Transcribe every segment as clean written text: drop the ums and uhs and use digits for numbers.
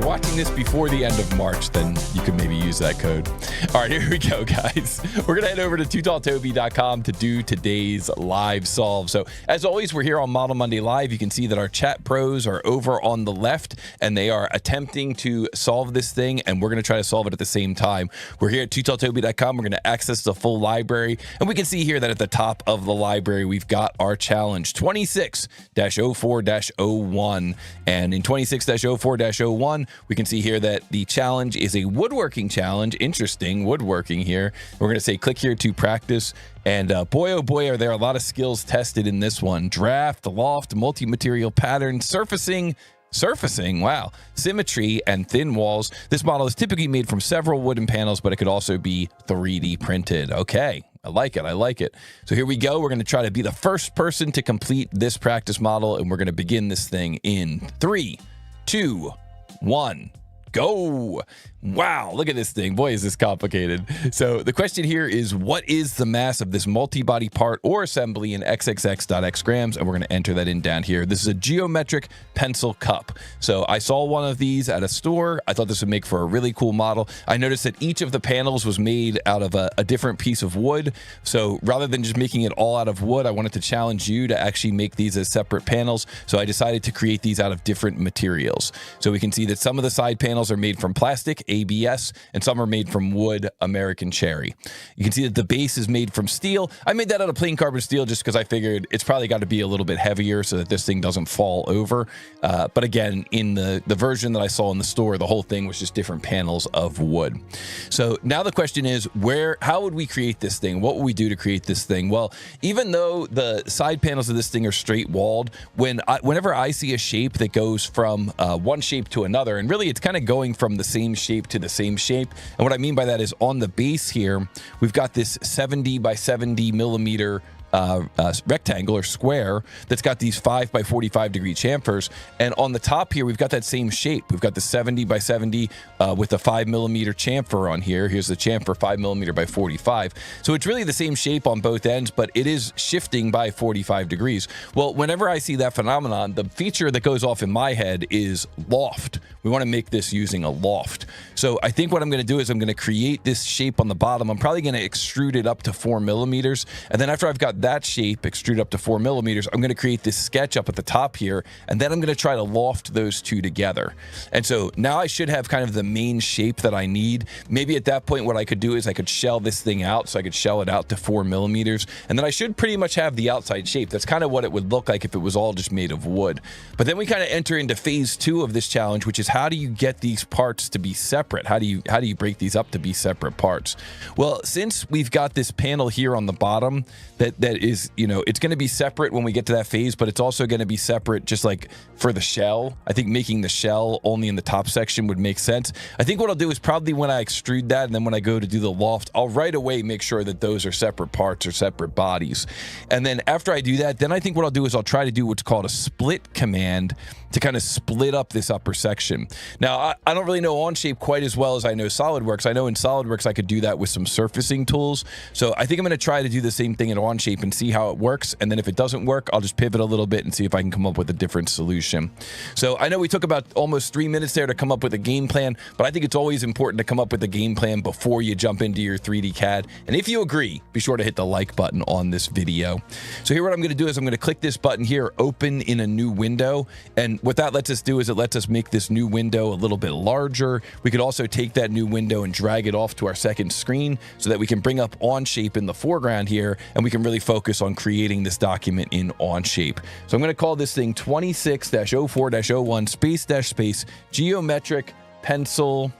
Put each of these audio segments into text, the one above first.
you're watching this before the end of March, then you could maybe use that code. All right, here we go, guys. We're going to head over to TooTallToby.com to do today's live solve. So as always, we're here on Model Monday Live. You can see that our chat pros are over on the left, and they are attempting to solve this thing, and we're going to try to solve it at the same time. We're here at TooTallToby.com. We're going to access the full library, and we can see here that at the top of the library, we've got our challenge, 26-04-01. And in 26-04-01, we can see here that the challenge is a woodworking challenge. Interesting, woodworking here. We're going to say click here to practice. And boy, oh boy, are there a lot of skills tested in this one. Draft, loft, multi-material pattern, surfacing, wow, symmetry, and thin walls. This model is typically made from several wooden panels, but it could also be 3D printed. Okay, I like it. I like it. So here we go. We're going to try to be the first person to complete this practice model, and we're going to begin this thing in 3, 2, 1. Go. Wow, look at this thing. Boy, is this complicated. So the question here is, what is the mass of this multi-body part or assembly in xxx.x grams? And we're going to enter that in down here. This is a geometric pencil cup. So I saw one of these at a store. I thought this would make for a really cool model. I noticed that each of the panels was made out of a different piece of wood. So rather than just making it all out of wood, I wanted to challenge you to actually make these as separate panels. So I decided to create these out of different materials. So we can see that some of the side panels are made from plastic, ABS, and some are made from wood, American cherry. You can see that the base is made from steel. I made that out of plain carbon steel just because I figured it's probably got to be a little bit heavier so that this thing doesn't fall over. But again, in the version that I saw in the store, the whole thing was just different panels of wood. So now the question is, how would we create this thing? What would we do to create this thing? Well, even though the side panels of this thing are straight walled, whenever I see a shape that goes from one shape to another, and really it's kind of going from the same shape to the same shape. And what I mean by that is on the base here, we've got this 70 by 70 millimeter rectangle or square that's got these 5 by 45 degree chamfers, and on the top here we've got that same shape. We've got the 70 by 70 with a 5 millimeter chamfer on here. Here's the chamfer, 5 millimeter by 45. So it's really the same shape on both ends, but it is shifting by 45 degrees. Well, whenever I see that phenomenon, the feature that goes off in my head is loft. We want to make this using a loft. So I think what I'm going to do is I'm going to create this shape on the bottom. I'm probably going to extrude it up to 4 millimeters. And then after I've got that shape extrude up to 4 millimeters, I'm going to create this sketch up at the top here. And then I'm going to try to loft those two together. And so now I should have kind of the main shape that I need. Maybe at that point, what I could do is I could shell this thing out. So I could shell it out to 4 millimeters. And then I should pretty much have the outside shape. That's kind of what it would look like if it was all just made of wood. But then we kind of enter into phase 2 of this challenge, which is how do you get these parts to be separate? How do you break these up to be separate parts? Well, since we've got this panel here on the bottom that is, it's going to be separate when we get to that phase, but it's also going to be separate just like for the shell. I think making the shell only in the top section would make sense. I think what I'll do is probably when I extrude that and then when I go to do the loft, I'll right away make sure that those are separate parts or separate bodies. And then after I do that, then I think what I'll do is I'll try to do what's called a split command to kind of split up this upper section. Now, I don't really know Onshape quite as well as I know SolidWorks. I know in SolidWorks I could do that with some surfacing tools. So I think I'm going to try to do the same thing in Onshape and see how it works. And then if it doesn't work, I'll just pivot a little bit and see if I can come up with a different solution. So I know we took about almost 3 minutes there to come up with a game plan, but I think it's always important to come up with a game plan before you jump into your 3D CAD. And if you agree, be sure to hit the like button on this video. So here what I'm going to do is I'm going to click this button here, open in a new window. And what that lets us do is it lets us make this new window a little bit larger. We could also take that new window and drag it off to our second screen so that we can bring up Onshape in the foreground here, and we can really focus on creating this document in Onshape. So I'm going to call this thing 26-04-01 space geometric pencil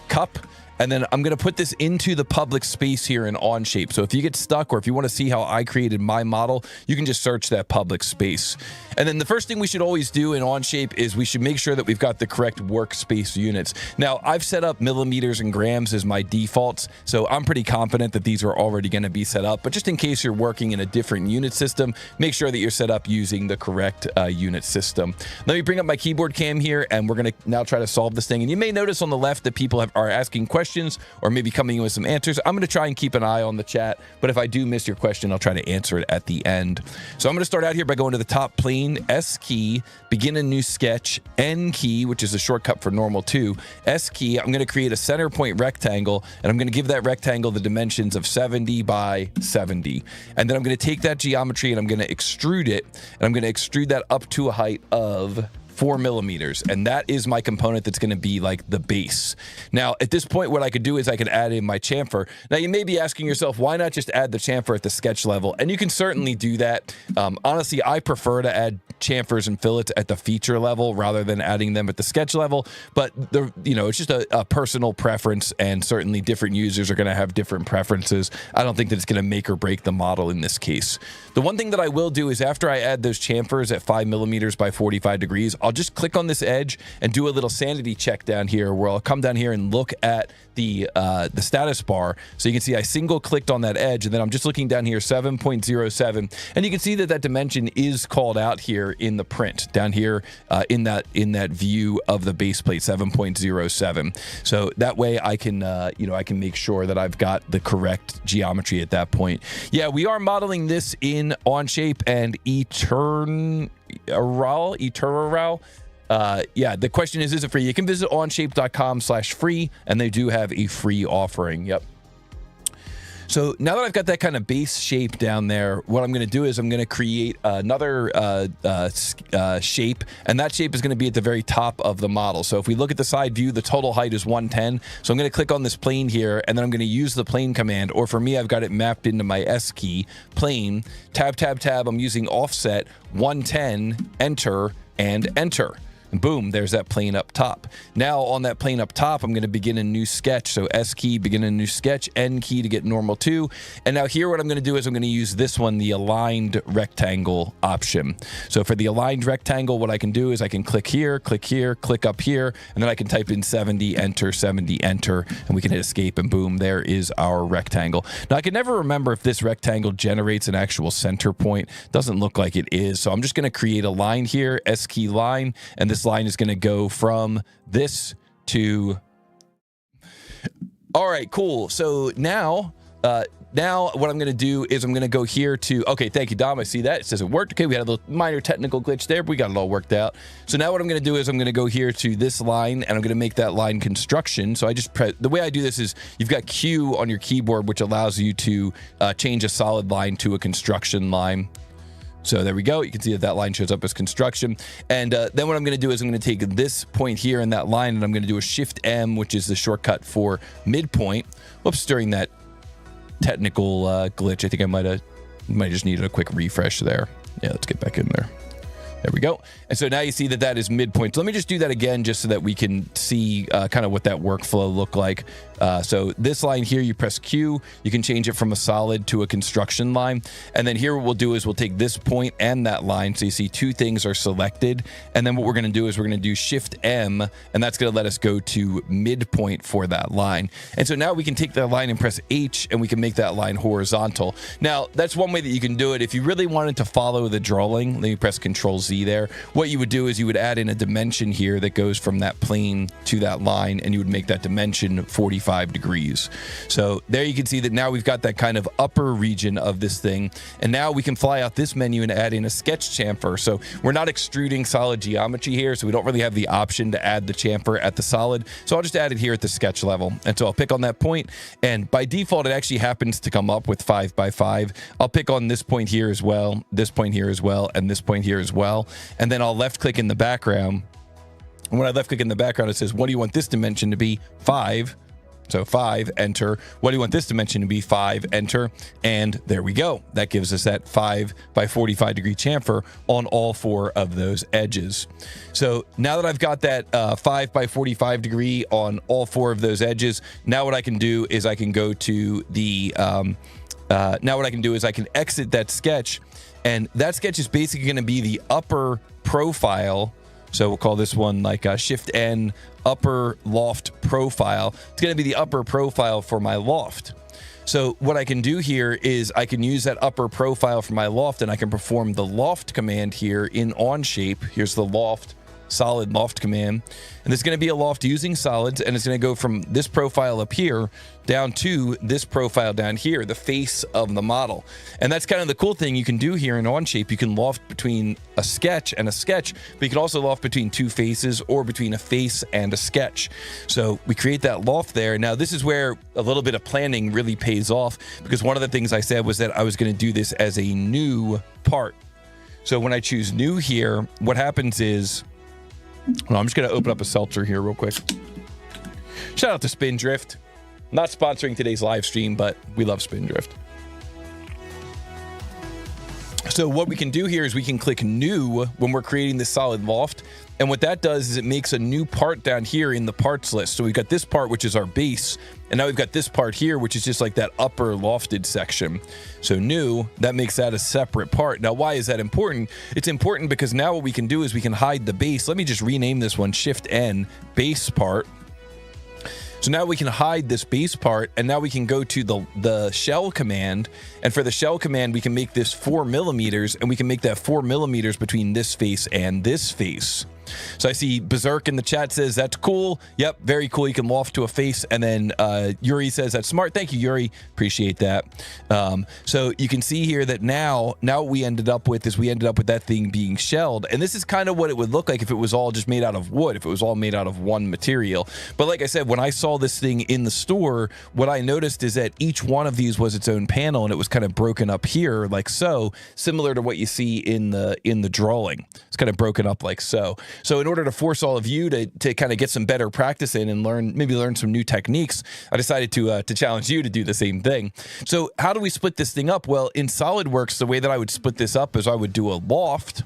cup. And then I'm going to put this into the public space here in Onshape. So if you get stuck or if you want to see how I created my model, you can just search that public space. And then the first thing we should always do in Onshape is we should make sure that we've got the correct workspace units. Now, I've set up millimeters and grams as my defaults, so I'm pretty confident that these are already going to be set up. But just in case you're working in a different unit system, make sure that you're set up using the correct unit system. Let me bring up my keyboard cam here, and we're going to now try to solve this thing. And you may notice on the left that people are asking questions questions or maybe coming in with some answers. I'm going to try and keep an eye on the chat, but if I do miss your question, I'll try to answer it at the end. So I'm going to start out here by going to the top plane, S key, begin a new sketch, N key, which is a shortcut for normal 2, S key. I'm going to create a center point rectangle, and I'm going to give that rectangle the dimensions of 70 by 70. And then I'm going to take that geometry and I'm going to extrude it, and I'm going to extrude that up to a height of 4 millimeters, and that is my component that's going to be like the base. Now, at this point, what I could do is I could add in my chamfer. Now, you may be asking yourself, why not just add the chamfer at the sketch level? And you can certainly do that. Honestly, I prefer to add chamfers and fillets at the feature level rather than adding them at the sketch level, but it's just a personal preference, and certainly different users are going to have different preferences. I don't think that it's going to make or break the model in this case. The one thing that I will do is after I add those chamfers at 5 millimeters by 45 degrees, I'll just click on this edge and do a little sanity check down here, where I'll come down here and look at the status bar. So you can see I single clicked on that edge, and then I'm just looking down here, 7.07, and you can see that that dimension is called out here in the print down here in that view of the base plate, 7.07. So that way I can I can make sure that I've got the correct geometry at that point. Yeah, we are modeling this in Onshape and Eternal. Yeah, the question is it free? You can visit onshape.com/free, and they do have a free offering. Yep. So now that I've got that kind of base shape down there, what I'm going to do is I'm going to create another shape, and that shape is going to be at the very top of the model. So if we look at the side view, the total height is 110. So I'm going to click on this plane here, and then I'm going to use the plane command, or for me, I've got it mapped into my S key, plane, tab, tab, tab. I'm using offset 110, enter, and enter. And boom, there's that plane up top. Now on that plane up top, I'm going to begin a new sketch. So S key, begin a new sketch, N key to get normal 2. And now here what I'm going to do is I'm going to use this one, the aligned rectangle option. So for the aligned rectangle, what I can do is I can click here, click up here, and then I can type in 70, enter, and we can hit escape, and boom, there is our rectangle. Now I can never remember if this rectangle generates an actual center point. Doesn't look like it is. So I'm just going to create a line here, S key line, and this line is going to go from this to. All right, cool. So now what I'm going to do is I'm going to go here to, okay, thank you, Dom. I see that. It says it worked. Okay, we had a little minor technical glitch there, but we got it all worked out. So now what I'm going to do is I'm going to go here to this line, and I'm going to make that line construction. So I just press, the way I do this is you've got Q on your keyboard, which allows you to change a solid line to a construction line. So there we go. You can see that that line shows up as construction. And then what I'm going to do is I'm going to take this point here in that line, and I'm going to do a Shift M, which is the shortcut for midpoint. Whoops, during that technical glitch, I think I might just need a quick refresh there. Yeah, let's get back in there. There we go. And so now you see that that is midpoint. So let me just do that again, just so that we can see kind of what that workflow looked like. So this line here, you press Q, you can change it from a solid to a construction line. And then here what we'll do is we'll take this point and that line. So you see two things are selected. And then what we're going to do is we're going to do Shift M, and that's going to let us go to midpoint for that line. And so now we can take that line and press H, and we can make that line horizontal. Now, that's one way that you can do it. If you really wanted to follow the drawing, let me press Control Z there. What you would do is you would add in a dimension here that goes from that plane to that line, and you would make that dimension 45 degrees. So there you can see that now we've got that kind of upper region of this thing. And now we can fly out this menu and add in a sketch chamfer. So we're not extruding solid geometry here, so we don't really have the option to add the chamfer at the solid. So I'll just add it here at the sketch level. And so I'll pick on that point, and by default, it actually happens to come up with 5 by 5. I'll pick on this point here as well, this point here as well, and this point here as well. And then I'll left click in the background. And when I left click in the background, it says, what do you want this dimension to be? 5. So 5, enter. What do you want this dimension to be? 5, enter. And there we go. That gives us that 5 by 45 degree chamfer on all 4 of those edges. So now that I've got that 5 by 45 degree on all 4 of those edges, now what I can do is I can go to the, now what I can do is I can exit that sketch, and that sketch is basically going to be the upper profile. So we'll call this one like a Shift N upper loft profile. It's going to be the upper profile for my loft. So what I can do here is I can use that upper profile for my loft, and I can perform the loft command here in Onshape. Here's the loft solid loft command. And there's going to be a loft using solids, and it's going to go from this profile up here down to this profile down here, the face of the model. And that's kind of the cool thing you can do here in Onshape. You can loft between a sketch and a sketch, but you can also loft between two faces or between a face and a sketch. So we create that loft there. Now, this is where a little bit of planning really pays off, because one of the things I said was that I was going to do this as a new part. So when I choose new here, what happens is, well, I'm just going to open up a seltzer here real quick. Shout out to Spindrift. Not sponsoring today's live stream, but we love Spindrift. So what we can do here is we can click new when we're creating this solid loft. And what that does is it makes a new part down here in the parts list. So we've got this part, which is our base. And now we've got this part here, which is just like that upper lofted section. So new, that makes that a separate part. Now, why is that important? It's important because now what we can do is we can hide the base. Let me just rename this one Shift N, base part. So now we can hide this base part, and now we can go to the shell command. And for the shell command, we can make this 4 millimeters, and we can make that 4 millimeters between this face and this face. So I see Berserk in the chat says, that's cool. Yep, very cool. You can loft to a face. And then Yuri says, that's smart. Thank you, Yuri. Appreciate that. So you can see here that now what we ended up with is we ended up with that thing being shelled. And this is kind of what it would look like if it was all just made out of wood, if it was all made out of one material. But like I said, when I saw this thing in the store, what I noticed is that each one of these was its own panel, and it was kind of broken up here like so, similar to what you see in the drawing. It's kind of broken up like so. So in order to force all of you to kind of get some better practice in and maybe learn some new techniques, I decided to challenge you to do the same thing. So how do we split this thing up? Well, in SolidWorks, the way that I would split this up is I would do a loft,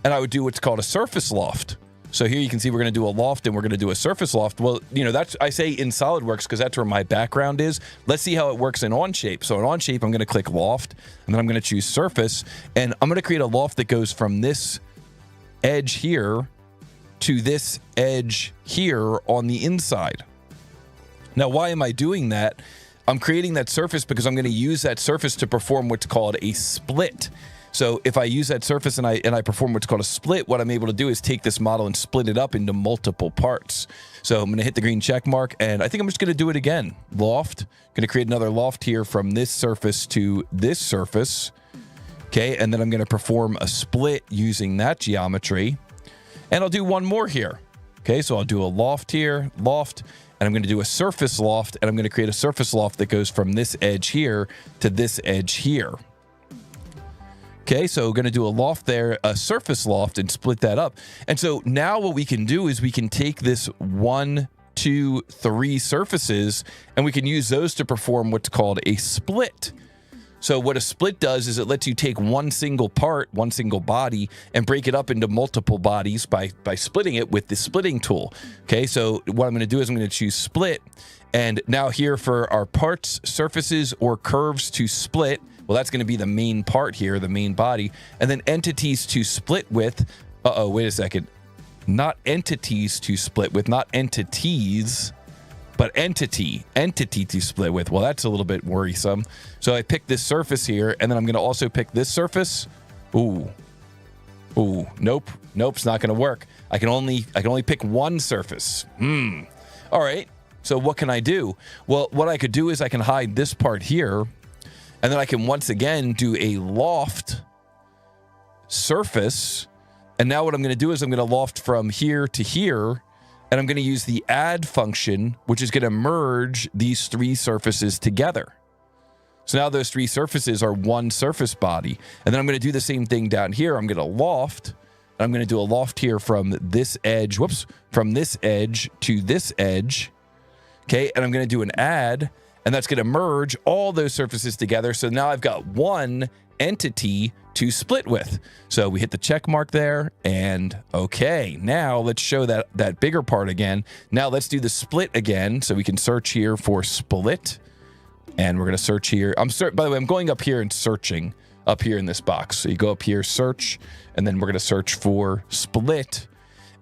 and I would do what's called a surface loft. So here you can see we're going to do a loft and we're going to do a surface loft. Well, you know, that's, I say in SolidWorks because that's where my background is. Let's see how it works in Onshape. So in Onshape, I'm going to click loft, and then I'm going to choose surface, and I'm going to create a loft that goes from this edge here to this edge here on the inside. Now, why am I doing that? I'm creating that surface because I'm going to use that surface to perform what's called a split. So if I use that surface and I perform what's called a split, what I'm able to do is take this model and split it up into multiple parts. So I'm going to hit the green check mark, and I think I'm just going to do it again. Loft. Going to create another loft here from this surface to this surface. Okay, and then I'm going to perform a split using that geometry. And I'll do one more here. Okay, so I'll do a loft here, loft, and I'm going to do a surface loft, and I'm going to create a surface loft that goes from this edge here to this edge here. Okay, so we're going to do a loft there, a surface loft, and split that up. And so now what we can do is we can take this 1, 2, 3 surfaces, and we can use those to perform what's called a split. So what a split does is it lets you take one single part, one single body, and break it up into multiple bodies by splitting it with the splitting tool. Okay, so what I'm going to do is I'm going to choose split. And now here for our parts, surfaces, or curves to split, well, that's going to be the main part here, the main body. And then entities to split with, wait a second. Not entities to split with, not entities, but entity to split with. Well, that's a little bit worrisome. So I pick this surface here, and then I'm going to also pick this surface. Ooh, nope, it's not going to work. I can only pick one surface. All right. So what can I do? Well, what I could do is I can hide this part here, and then I can once again do a loft surface. And now what I'm going to do is I'm going to loft from here to here, and I'm going to use the add function, which is going to merge these 3 surfaces together. So now those 3 surfaces are one surface body. And then I'm going to do the same thing down here. I'm going to loft, and I'm going to do a loft here from this edge, from this edge to this edge. Okay, and I'm going to do an add, and that's going to merge all those surfaces together. So now I've got one entity to split with. So we hit the check mark there, and okay, now let's show that bigger part again. Now let's do the split again. So we can search here for split, and we're going to search here. By the way, I'm going up here and searching up here in this box. So you go up here, search, and then we're going to search for split.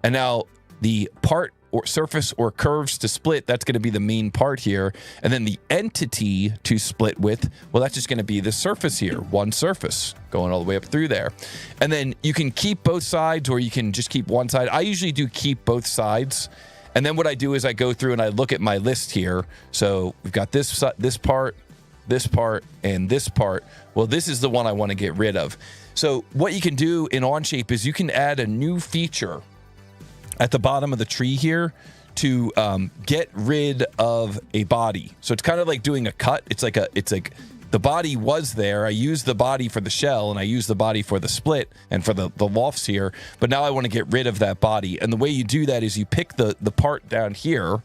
And now the part or surface or curves to split, that's going to be the main part here. And then the entity to split with, well, that's just going to be the surface here, one surface going all the way up through there. And then you can keep both sides, or you can just keep one side. I usually do keep both sides. And then what I do is I go through and I look at my list here. So we've got this part, and this part. Well, this is the one I want to get rid of. So what you can do in Onshape is you can add a new feature at the bottom of the tree here to get rid of a body. So it's kind of like doing a cut. It's like the body was there. I used the body for the shell, and I used the body for the split and for the lofts here. But now I want to get rid of that body. And the way you do that is you pick the part down here.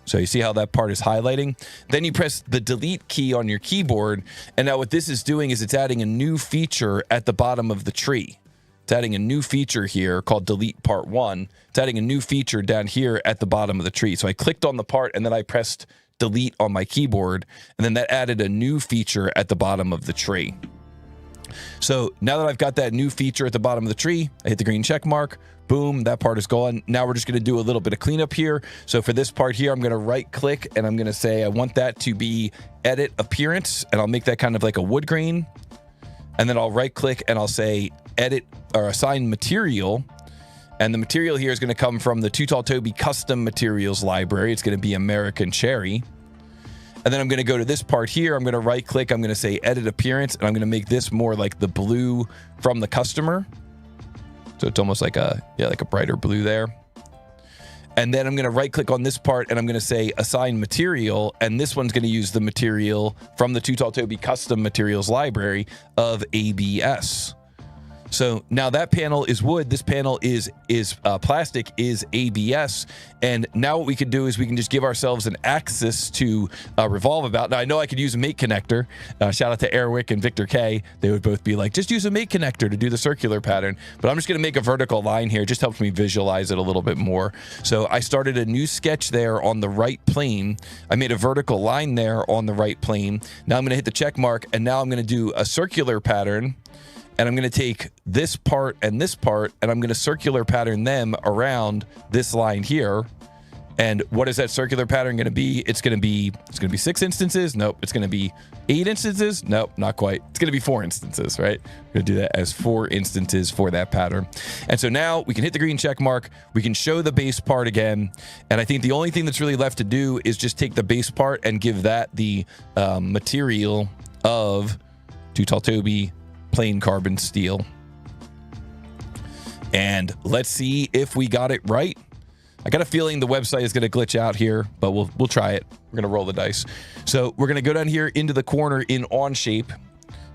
So you see how that part is highlighting? Then you press the delete key on your keyboard. And now what this is doing is it's adding a new feature at the bottom of the tree. It's adding a new feature here called delete part 1. It's adding a new feature down here at the bottom of the tree. So I clicked on the part and then I pressed delete on my keyboard. And then that added a new feature at the bottom of the tree. So now that I've got that new feature at the bottom of the tree, I hit the green check mark. Boom, that part is gone. Now we're just going to do a little bit of cleanup here. So for this part here, I'm going to right click and I'm going to say I want that to be edit appearance, and I'll make that kind of like a wood grain. And then I'll right click and I'll say edit or assign material. And the material here is going to come from the TooTallToby custom materials library. It's going to be American Cherry. And then I'm going to go to this part here. I'm going to right click. I'm going to say edit appearance, and I'm going to make this more like the blue from the customer. So it's almost like like a brighter blue there. And then I'm going to right click on this part and I'm going to say assign material. And this one's going to use the material from the TooTallToby custom materials library of ABS. So now that panel is wood. This panel is plastic, is ABS. And now what we can do is we can just give ourselves an axis to revolve about. Now I know I could use a mate connector. Shout out to Airwick and Victor K. They would both be like, just use a mate connector to do the circular pattern. But I'm just going to make a vertical line here. It just helps me visualize it a little bit more. So I started a new sketch there on the right plane. I made a vertical line there on the right plane. Now I'm going to hit the check mark, and now I'm going to do a circular pattern. And I'm going to take this part, and I'm going to circular pattern them around this line here. And what is that circular pattern going to be? It's going to be 6 instances. Nope. It's going to be 8 instances. Nope, not quite. It's going to be 4 instances, right? We're going to do that as 4 instances for that pattern. And so now we can hit the green check mark. We can show the base part again. And I think the only thing that's really left to do is just take the base part and give that the material of TooTallToby plain carbon steel. And let's see if we got it right. I got a feeling the website is going to glitch out here, but we'll try it. We're going to roll the dice. So we're going to go down here into the corner in Onshape,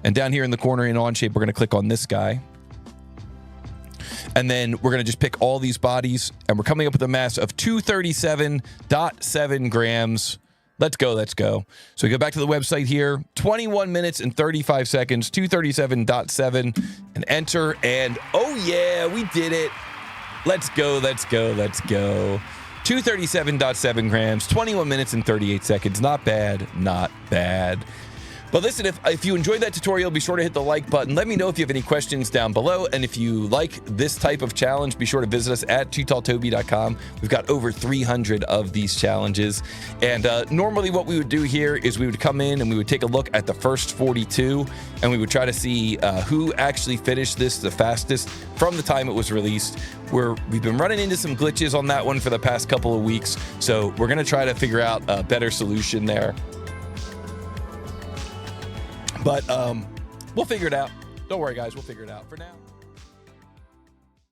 and down here in the corner in Onshape, we're going to click on this guy. And then we're going to just pick all these bodies, and we're coming up with a mass of 237.7 grams. Let's go, let's go. So we go back to the website here, 21 minutes and 35 seconds, 237.7, and enter, and oh yeah, we did it. Let's go, let's go, let's go. 237.7 grams, 21 minutes and 38 seconds. Not bad, not bad. But listen, if you enjoyed that tutorial, be sure to hit the like button. Let me know if you have any questions down below. And if you like this type of challenge, be sure to visit us at TooTallToby.com. We've got over 300 of these challenges. And normally what we would do here is we would come in and we would take a look at the first 42, and we would try to see who actually finished this the fastest from the time it was released. We've been running into some glitches on that one for the past couple of weeks. So we're going to try to figure out a better solution there. But we'll figure it out. Don't worry, guys. We'll figure it out for now.